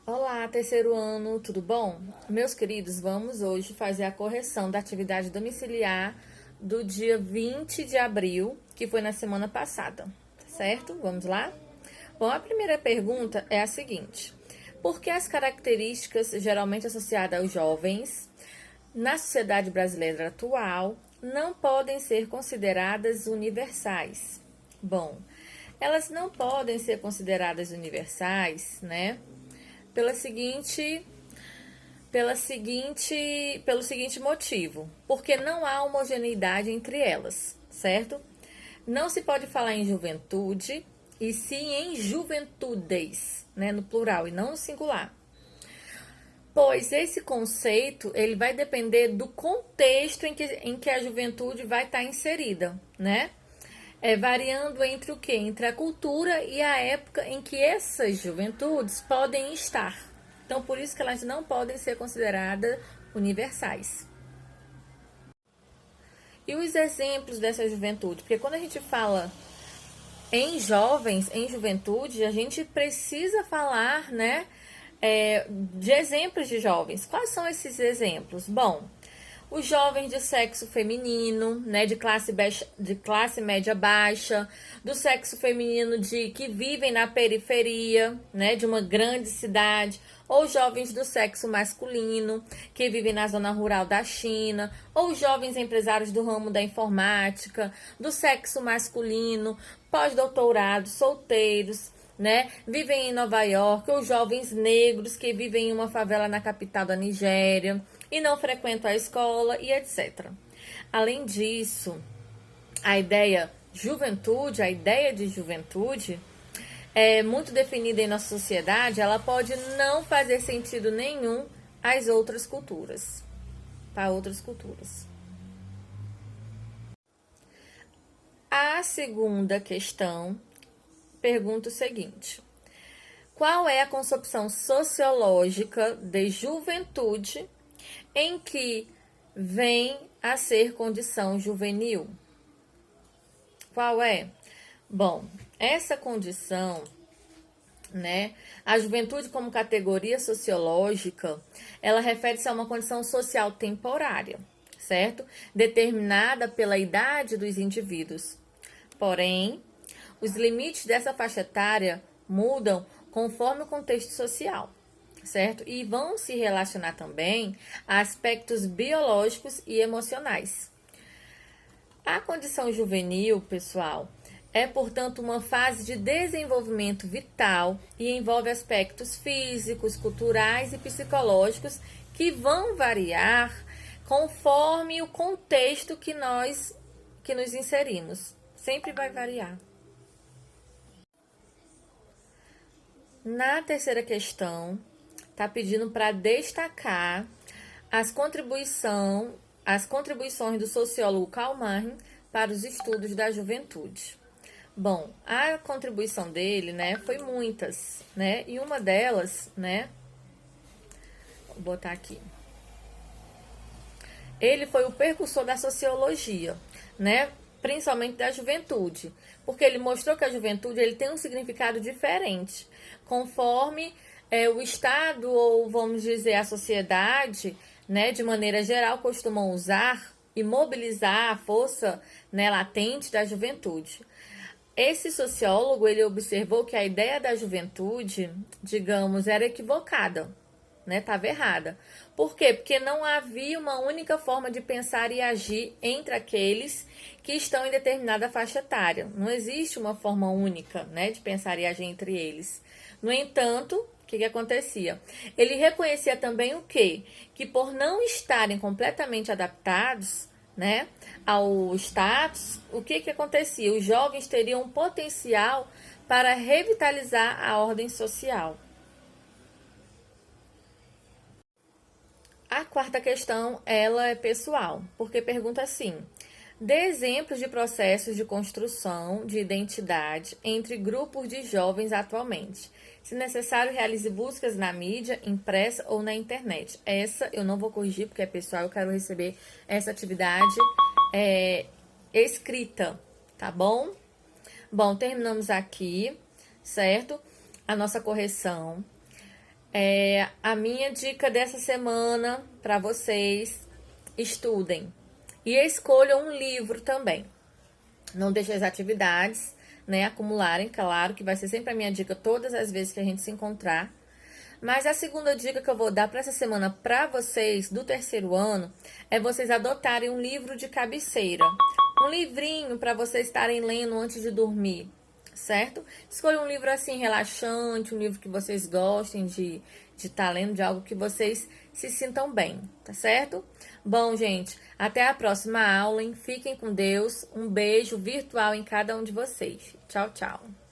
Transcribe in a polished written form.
Olá, terceiro ano, tudo bom? Meus queridos, vamos hoje fazer a correção da atividade domiciliar do dia 20 de abril, que foi na semana passada, certo? Vamos lá? Bom, a primeira pergunta é a seguinte: por que as características geralmente associadas aos jovens na sociedade brasileira atual não podem ser consideradas universais? Bom, elas não podem ser consideradas universais, né? Pelo seguinte motivo, porque não há homogeneidade entre elas, certo? Não se pode falar em juventude e sim em juventudes, né, no plural e não no singular. Pois esse conceito, ele vai depender do contexto em que a juventude vai estar inserida, né? Variando entre o quê? Entre a cultura e a época em que essas juventudes podem estar. Então, por isso que elas não podem ser consideradas universais. E os exemplos dessa juventude? Porque quando a gente fala em jovens, em juventude, a gente precisa falar, né, de exemplos de jovens. Quais são esses exemplos? Bom, os jovens de sexo feminino, né, de classe média baixa, do sexo feminino que vivem na periferia, né, de uma grande cidade, ou jovens do sexo masculino, que vivem na zona rural da China, ou jovens empresários do ramo da informática, do sexo masculino, pós-doutorado, solteiros, né, vivem em Nova York, ou jovens negros que vivem em uma favela na capital da Nigéria e não frequentam a escola e etc. Além disso, a ideia de juventude é muito definida em nossa sociedade, ela pode não fazer sentido nenhum às outras culturas, para outras culturas. A segunda questão pergunta o seguinte: qual é a concepção sociológica de juventude em que vem a ser condição juvenil? Qual é? Bom, essa condição, né, a juventude como categoria sociológica, ela refere-se a uma condição social temporária, certo? Determinada pela idade dos indivíduos. Porém, os limites dessa faixa etária mudam conforme o contexto social, certo? E vão se relacionar também a aspectos biológicos e emocionais. A condição juvenil, pessoal, é, portanto, uma fase de desenvolvimento vital e envolve aspectos físicos, culturais e psicológicos que vão variar conforme o contexto que nos inserimos. Sempre vai variar. Na terceira questão, está pedindo para destacar as contribuições do sociólogo Karl Marx para os estudos da juventude. Bom, a contribuição dele, né, foi muitas, né, e uma delas, né, vou botar aqui. Ele foi o precursor da sociologia, né, principalmente da juventude, porque ele mostrou que a juventude ele tem um significado diferente, conforme o Estado, ou vamos dizer, a sociedade, né, de maneira geral, costumam usar e mobilizar a força, né, latente da juventude. Esse sociólogo, ele observou que a ideia da juventude, digamos, era equivocada, né? Estava errada. Por quê? Porque não havia uma única forma de pensar e agir entre aqueles que estão em determinada faixa etária. Não existe uma forma única, né, de pensar e agir entre eles. No entanto, o que acontecia? Ele reconhecia também o quê? Que por não estarem completamente adaptados, né, ao status, o que acontecia? Os jovens teriam um potencial para revitalizar a ordem social. A quarta questão, ela é pessoal, porque pergunta assim: dê exemplos de processos de construção de identidade entre grupos de jovens atualmente. Se necessário, realize buscas na mídia, impressa ou na internet. Essa eu não vou corrigir, porque é pessoal, eu quero receber essa atividade escrita, tá bom? Bom, terminamos aqui, certo? A nossa correção. A minha dica dessa semana para vocês: estudem e escolham um livro também. Não deixe as atividades, né, acumularem, claro, que vai ser sempre a minha dica todas as vezes que a gente se encontrar. Mas a segunda dica que eu vou dar para essa semana para vocês do terceiro ano é vocês adotarem um livro de cabeceira. Um livrinho para vocês estarem lendo antes de dormir, certo? Escolha um livro assim relaxante, um livro que vocês gostem de estar lendo, de algo que vocês se sintam bem, tá certo? Bom, gente, até a próxima aula, hein? Fiquem com Deus. Um beijo virtual em cada um de vocês. Tchau, tchau.